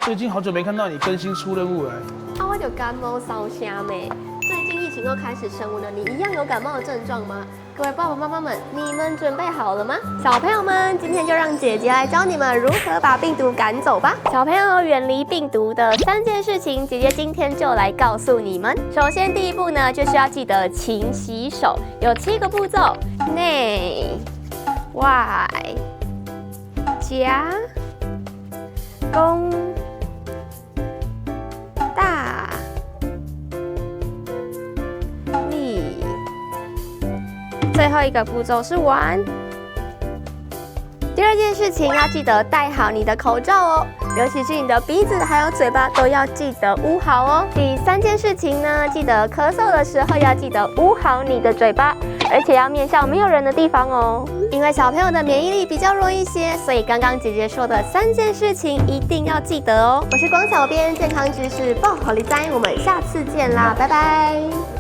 最近好久没看到你更新出任务了。我就感冒烧声咩。最近疫情又开始升温了，你一样有感冒的症状吗？各位爸爸妈妈们，你们准备好了吗？小朋友们，今天就让姐姐来教你们如何把病毒赶走吧。小朋友远离病毒的3件事情，姐姐今天就来告诉你们。首先第一步呢，就是要记得勤洗手，有7个步骤：内、外、夹、弓、大、力。最后一个步骤是玩。第2件事情要记得戴好你的口罩哦，尤其是你的鼻子还有嘴巴都要记得捂好哦。第3件事情呢，记得咳嗽的时候要记得捂好你的嘴巴，而且要面向没有人的地方哦。因为小朋友的免疫力比较弱一些，所以刚刚姐姐说的3件事情一定要记得哦。我是光小编，健康知识爆好利哉，我们下次见啦，拜拜。